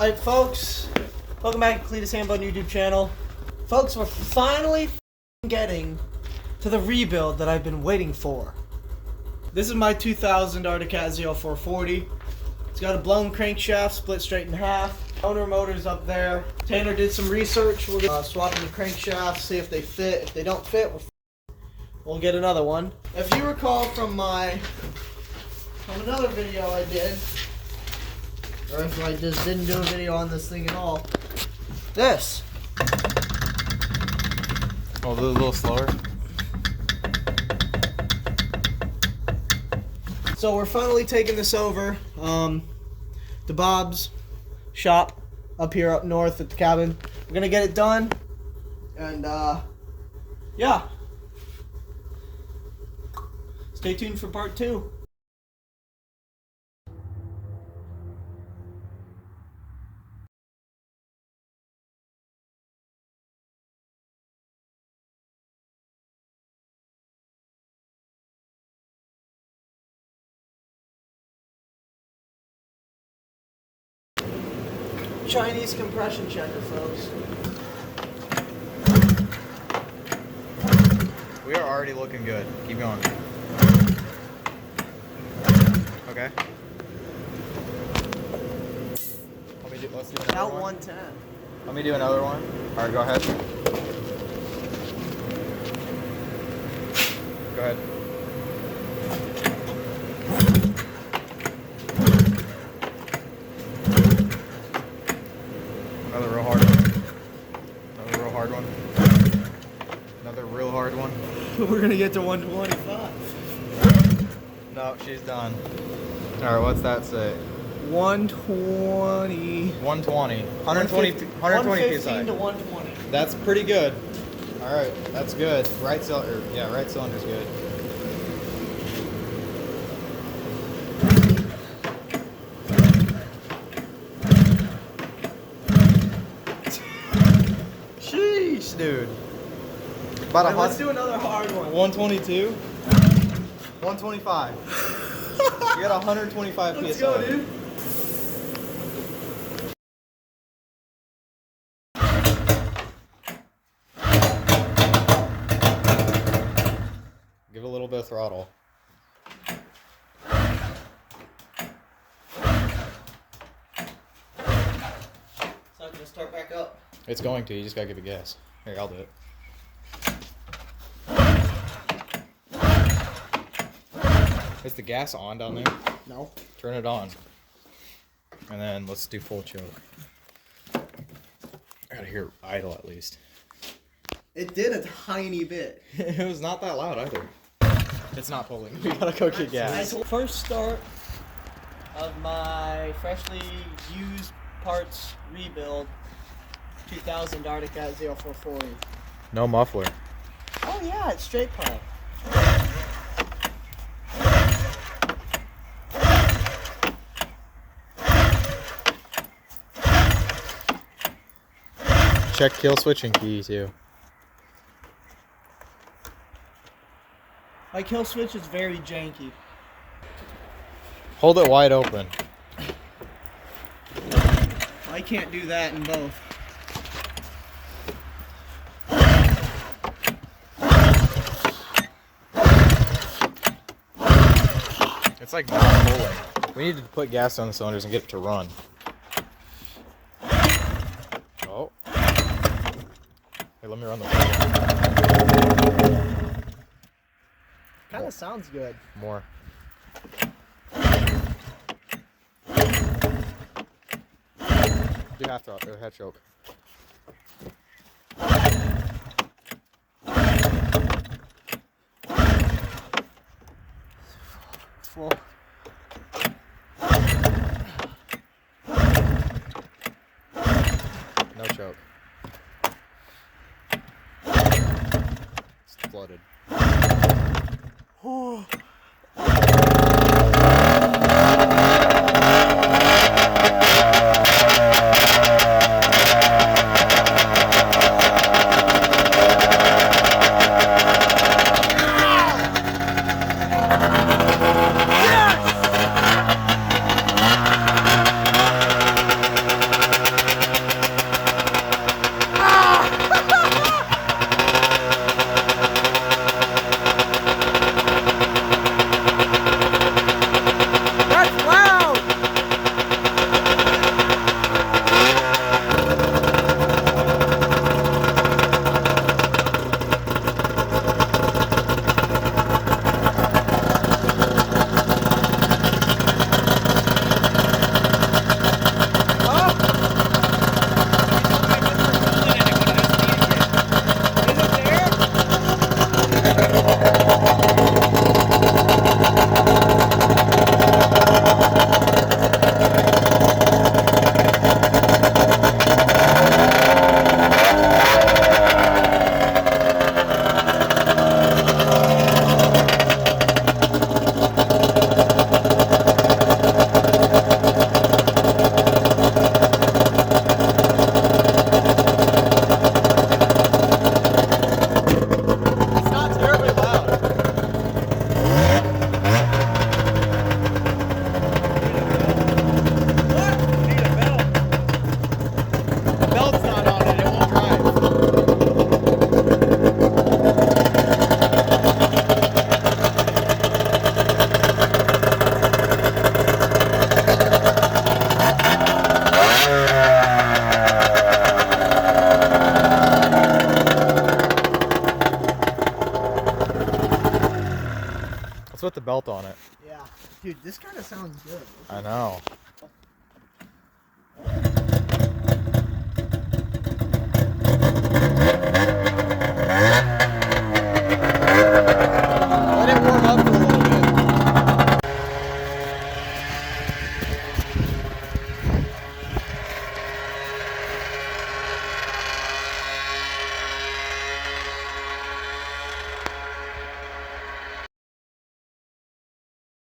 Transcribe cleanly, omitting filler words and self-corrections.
Alright folks, welcome back to Cletus Handbone YouTube channel. Folks, we're finally getting to the rebuild that I've been waiting for. This is my 2000 Arctic Cat ZL440. It's got a blown crankshaft, split straight in half. Owner motors up there. Tanner did some research. We're gonna swap in the crankshafts, see if they fit. If they don't fit, we'll get another one. If you recall from another video I did, or if I just didn't do a video on this thing at all, this. Oh, a little slower. So we're finally taking this over to Bob's shop up here up north at the cabin. We're gonna get it done, and yeah. Stay tuned for part 2. Chinese compression checker, folks. We are already looking good. Keep going. Okay. Let's do another Out one. 110. Let me do another one. All right, go ahead. Go ahead. Another real hard one. Another real hard one. Another real hard one. We're gonna get to 125. No, she's done. All right, what's that say? 120. 120. 120 PSI. 115 to 120. That's pretty good. All right, that's good. Right cylinder, yeah, right cylinder's good. Sheesh, dude. About Wait, let's do another hard one. 122. 125. You got 125 Let's PSI. go, dude. Give it a little bit of throttle. It's not gonna start back up. It's going to. You just gotta give it gas. Here, I'll do it. Is the gas on down there? No. Turn it on. And then let's do full choke. I gotta hear it idle at least. It did a tiny bit. It was not that loud either. It's not pulling. We gotta go get gas. First start of my freshly used parts rebuild 2000 Arctic Cat ZL440. No muffler. Oh yeah, it's straight pipe. Check kill switching key too. My kill switch is very janky. Hold it wide open. I can't do that in both. It's like not pulling. We need to put gas on the cylinders and get it to run. Oh. Hey, let me run the Kind of sounds good. more. Do half throttle, head choke. Full. No choke. It's flooded. belt on it. Yeah. Dude, this kind of sounds good. I know.